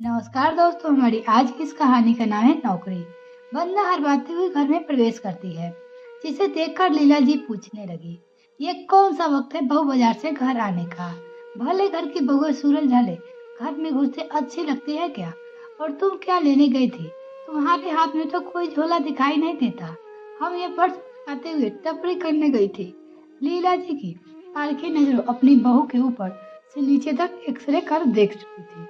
नमस्कार दोस्तों, हमारी आज की इस कहानी का नाम है नौकरी। वंदना हरबाते हुए घर में प्रवेश करती है, जिसे देखकर लीला जी पूछने लगी, ये कौन सा वक्त है बहू बाजार से घर आने का? भले घर की बहू सूरज ढले घर में घुसते अच्छी लगती है क्या? और तुम क्या लेने गई थी? तुम्हारे हाथ में तो कोई झोला दिखाई नहीं देता। हम ये पर्स आते हुए टपरी करने गई थी। लीला जी की पारखी नजरों अपनी बहू के ऊपर से नीचे तक एक्सरे कर देख चुकी थी।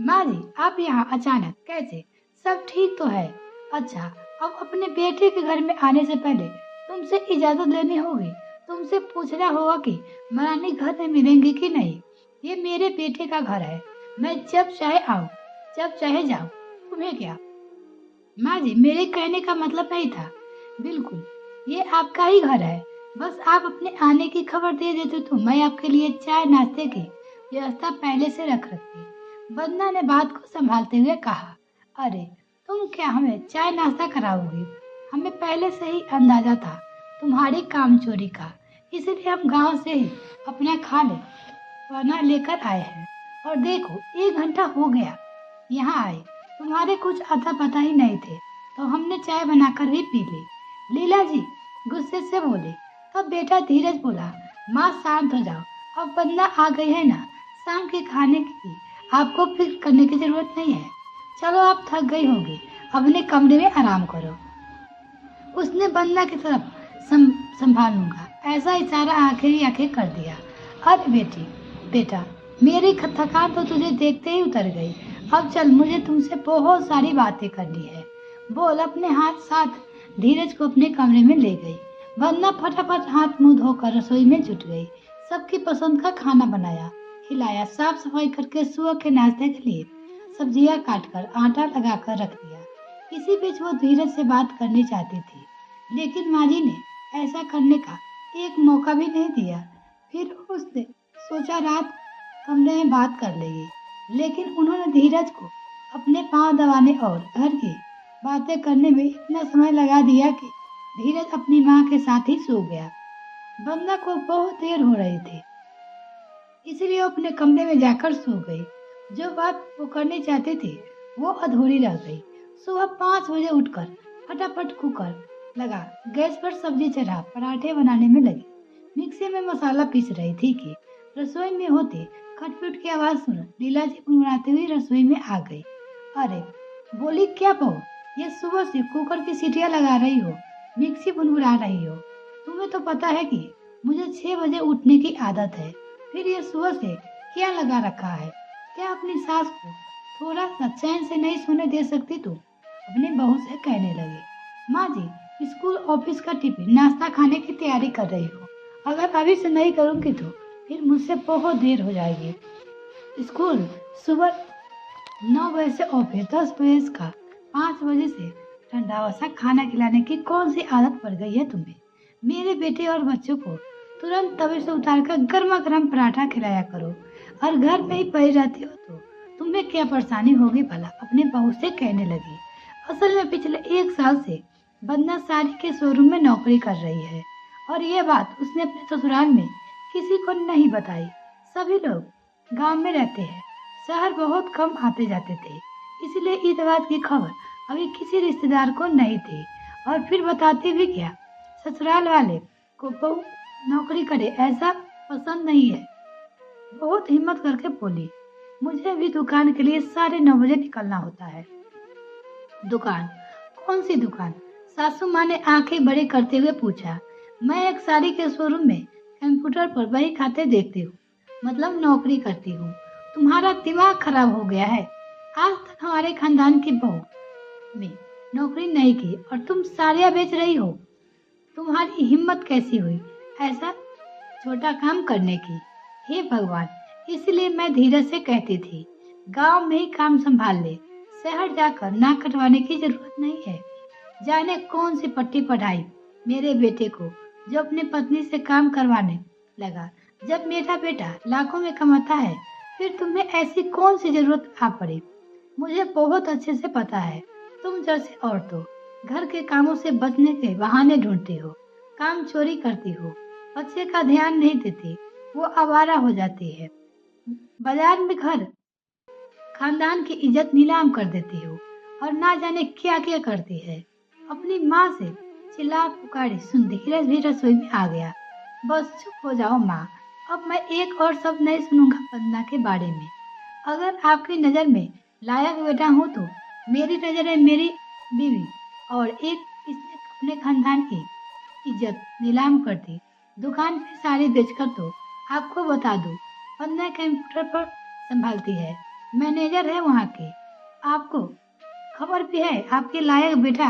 माँ जी, आप यहाँ अचानक कैसे? सब ठीक तो है? अच्छा, अब अपने बेटे के घर में आने से पहले तुमसे इजाजत लेनी होगी। तुमसे पूछना होगा कि महारानी घर में मिलेंगी कि नहीं। ये मेरे बेटे का घर है। मैं जब चाहे आऊँ, जब चाहे जाऊँ। तुम्हें क्या? माँ जी, मेरे कहने का मतलब नहीं था। बिल्कुल, ये आपका ही घर है। बस आप अपने आने की खबर दे देते तो मैं आपके लिए चाय नाश्ते की व्यवस्था पहले से रख रखती। वंदना ने बात को संभालते हुए कहा, अरे तुम क्या हमें चाय नाश्ता कराओगी? हमें पहले से ही अंदाजा था तुम्हारी काम चोरी का, इसलिए हम गांव से ही अपना खाना लेकर आए हैं। और देखो, 1 घंटा हो गया यहाँ आए, तुम्हारे कुछ अता पता ही नहीं थे, तो हमने चाय बनाकर भी पी ली। लीला जी गुस्से से बोले। तब बेटा धीरज बोला, माँ शांत हो जाओ, अब वंदना आ गई है ना, शाम के खाने की आपको फिक्र करने की जरूरत नहीं है। चलो, आप थक गई होगी, अपने कमरे में आराम करो। उसने वंदना की तरफ संभालूंगा ऐसा इशारा आंखें ही आंखें कर दिया। अरे बेटा, मेरी थकान तो तुझे देखते ही उतर गई। अब चल, मुझे तुमसे बहुत सारी बातें करनी है। बोल। अपने हाथ साथ धीरज को अपने कमरे में ले गई। वंदना फटाफट हाथ मुंह धोकर रसोई में जुट गई। सबकी पसंद का खाना बनाया, खिलाया, साफ सफाई करके सुबह के नाश्ते के लिए सब्जियां काटकर आटा लगाकर रख दिया। इसी बीच वो धीरज से बात करनी चाहती थी, लेकिन माँ जी ने ऐसा करने का एक मौका भी नहीं दिया। फिर उसने सोचा रात कमरे में बात कर लेगी, लेकिन उन्होंने धीरज को अपने पांव दबाने और घर की बातें करने में इतना समय लगा दिया कि धीरज अपनी माँ के साथ ही सो गया। वंदना को बहुत देर हो रही थी, इसलिए वो अपने कमरे में जाकर सो गई। जो बात वो करनी चाहती थी वो अधूरी रह गई। सुबह 5 बजे उठकर फटाफट कुकर लगा, गैस पर सब्जी चढ़ा, पराठे बनाने में लगी। मिक्सी में मसाला पीस रही थी कि रसोई में होते खटपट की आवाज सुन लीला जी मुनमुनाते हुए रसोई में आ गई। अरे बोली, क्या बहू, ये सुबह से कुकर की सीटियां लगा रही हो, मिक्सी भुनभुना रही हो? तुम्हें तो पता है कि मुझे 6 बजे उठने की आदत है। फिर ये सुबह से क्या लगा रखा है? क्या अपनी सास को थोड़ा सा चैन से नहीं सोने दे सकती? तू अपनी बहू से कहने लगी। माँ जी, स्कूल ऑफिस का टिफिन नाश्ता खाने की तैयारी कर रही हो। अगर अभी से नहीं करूँगी तो फिर मुझसे बहुत देर हो जाएगी। स्कूल सुबह 9 बजे से ऑफिस 10 बजे का, 5 बजे से ठंडा वसा खाना खिलाने की कौन सी आदत पड़ गई है तुम्हें? मेरे बेटे और बच्चों को तुरंत तवे से उतारकर गर्मा गर्म पराठा खिलाया करो। और घर में ही पड़ी रहती हो तो तुम्हें क्या परेशानी होगी भला? अपने बहू से कहने लगी। असल में पिछले 1 साल से वंदना साड़ी के शोरूम में नौकरी कर रही है, और ये बात उसने अपने ससुराल में किसी को नहीं बताई। सभी लोग गांव में रहते हैं, शहर बहुत कम आते जाते थे, इसलिए इस बात की खबर अभी किसी रिश्तेदार को नहीं थी। और फिर बताते भी क्या, ससुराल वाले को बहू नौकरी करे ऐसा पसंद नहीं है। बहुत हिम्मत करके बोली, मुझे भी दुकान के लिए 9:30 बजे निकलना होता है। दुकान? कौन सी दुकान? सासू माँ ने आंखें बड़ी करते हुए पूछा। मैं एक साड़ी के शोरूम में कंप्यूटर पर बही खाते देखती हूँ, मतलब नौकरी करती हूँ। तुम्हारा दिमाग खराब हो गया है। आज तक हमारे खानदान की बहू में नौकरी नहीं की और तुम साड़ियाँ बेच रही हो। तुम्हारी हिम्मत कैसी हुई ऐसा छोटा काम करने की? हे भगवान, इसलिए मैं धीरज से कहती थी गांव में ही काम संभाल ले, शहर जाकर नाक कटवाने की जरूरत नहीं है। जाने कौन सी पट्टी पढ़ाई मेरे बेटे को, जो अपनी पत्नी से काम करवाने लगा। जब मेरा बेटा लाखों में कमाता है, फिर तुम्हें ऐसी कौन सी जरूरत आ पड़ी? मुझे बहुत अच्छे से पता है, तुम जैसे औरतों घर के कामों से बचने के बहाने ढूंढती हो, काम चोरी करती हो, बच्चे का ध्यान नहीं देती, वो आवारा हो जाती है, बाजार में घर खानदान की इज्जत नीलाम कर देती हो और ना जाने क्या क्या करती है। अपनी माँ से चिल्ला पुकारी सुन धीरज भी रसोई में आ गया। बस चुप हो जाओ माँ, अब मैं एक और शब्द नहीं सुनूंगा वंदना के बारे में। अगर आपकी नज़र में लायक बेटा हूँ तो मेरी नज़र में मेरी बीवी और एक इसने अपने खानदान की इज्जत नीलाम कर दी। दुकान पे साड़ी बेचकर तो आपको बता दूं, वंदना कंप्यूटर पर संभालती है, मैनेजर है वहाँ की। आपको खबर भी है आपके लायक बेटा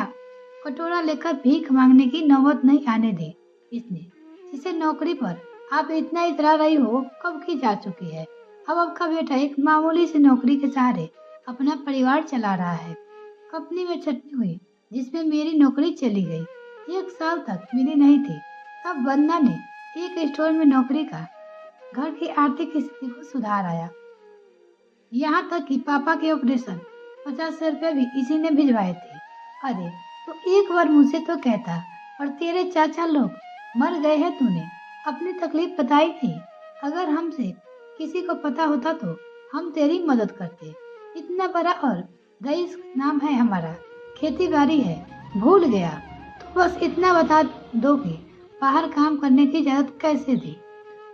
कटोरा लेकर भीख मांगने की नौबत नहीं आने दी इसने। जिसे नौकरी पर आप इतना इतरा रही हो कब की जा चुकी है। अब आपका बेटा एक मामूली सी नौकरी के सहारे अपना परिवार चला रहा है। कंपनी में छटनी हुई जिसमें मेरी नौकरी चली गई, 1 साल तक मिली नहीं थी। तब वंदना ने एक स्टोर में नौकरी का घर की आर्थिक स्थिति को सुधार आया। यहाँ तक कि पापा के ऑपरेशन 50 रुपए भी इसी ने भिजवाए थे। अरे तो एक बार मुझसे तो कहता, और तेरे चाचा लोग मर गए हैं, तूने अपनी तकलीफ बताई नहीं। अगर हमसे किसी को पता होता तो हम तेरी मदद करते। इतना बड़ा और रईस नाम है हमारा, खेती बाड़ी है, भूल गया। तो बस इतना बता दो कि बाहर काम करने की इजाजत कैसे दी।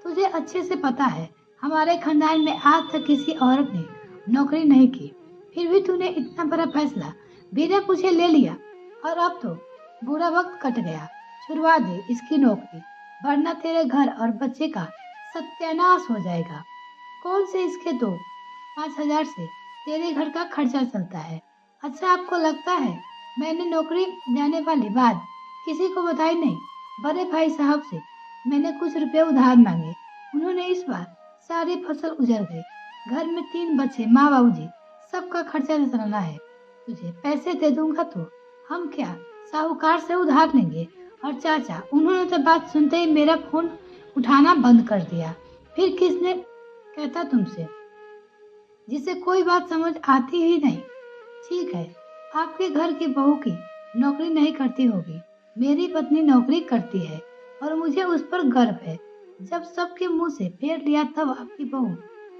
तुझे अच्छे से पता है हमारे खानदान में आज तक किसी औरत ने नौकरी नहीं की, फिर भी तूने इतना बड़ा फैसला बिना पूछे ले लिया। और अब तो बुरा वक्त कट गया, छुड़वा दे इसकी नौकरी, वरना तेरे घर और बच्चे का सत्यानाश हो जाएगा। कौन से इसके 2-5 हजार से तेरे घर का खर्चा चलता है। अच्छा आपको लगता है मैंने नौकरी जाने वाली बात किसी को बताई नहीं। बड़े भाई साहब से मैंने कुछ रुपए उधार मांगे, उन्होंने इस बार सारी फसल उजड़ गई। घर में 3 बच्चे, माँ बाबूजी, सबका खर्चा चलाना है। तुझे पैसे दे दूंगा तो हम क्या साहूकार से उधार लेंगे। और चाचा, उन्होंने तो बात सुनते ही मेरा फोन उठाना बंद कर दिया। फिर किसने कहता तुमसे, जिसे कोई बात समझ आती ही नहीं। ठीक है, आपके घर की बहू की नौकरी नहीं करती होगी, मेरी पत्नी नौकरी करती है और मुझे उस पर गर्व है। जब सबके मुंह से फेर लिया तब आपकी बहू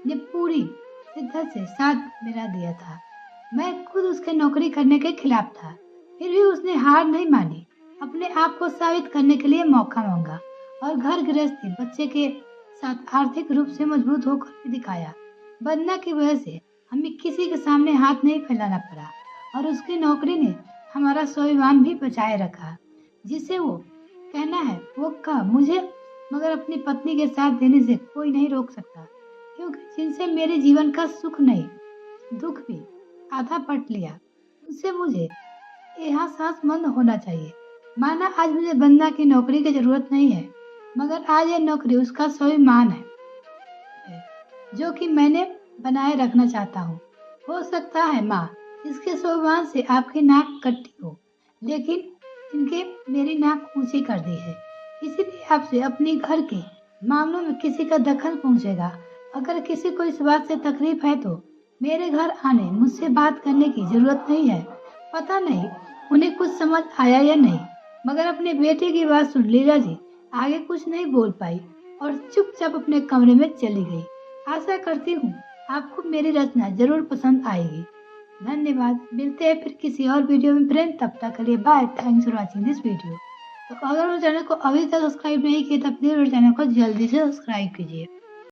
ने पूरी शिद्दत से साथ मेरा दिया था। मैं खुद उसके नौकरी करने के खिलाफ था, फिर भी उसने हार नहीं मानी। अपने आप को साबित करने के लिए मौका मांगा और घर गृहस्थी बच्चे के साथ आर्थिक रूप से मजबूत होकर भी दिखाया। वंदना की वजह से हमें किसी के सामने हाथ नहीं फैलाना पड़ा और उसकी नौकरी ने हमारा स्वाभिमान भी बचाए रखा। जिसे वो कहना है वो कहा मुझे, मगर अपनी पत्नी के साथ देने से कोई नहीं रोक सकता, क्योंकि जिनसे मेरे जीवन का सुख नहीं दुख भी आधा पट लिया, उनसे मुझे एहसासमंद होना चाहिए। माना आज मुझे वंदना की नौकरी की जरूरत नहीं है, मगर आज ये नौकरी उसका स्वाभिमान है जो कि मैंने बनाए रखना चाहता हूँ। हो सकता है माँ, इसके स्वाभिमान से आपकी नाक कट्टी हो, लेकिन इनके मेरी नाक ऊंची कर दी है। इसीलिए आपसे अपने घर के मामलों में किसी का दखल पहुँचेगा। अगर किसी को इस बात से तकलीफ है तो मेरे घर आने मुझसे बात करने की जरूरत नहीं है। पता नहीं उन्हें कुछ समझ आया या नहीं, मगर अपने बेटे की बात सुन लीला जी आगे कुछ नहीं बोल पाई और चुपचाप अपने कमरे में चली गई। आशा करती हूँ आपको मेरी रचना जरूर पसंद आएगी। धन्यवाद, मिलते हैं फिर किसी और वीडियो में फ्रेंड। तब तक के लिए bye, thanks for watching this video. तो अगर मेरे चैनल को अभी तक सब्सक्राइब नहीं किया तो प्लीज मेरे चैनल को जल्दी से सब्सक्राइब कीजिए।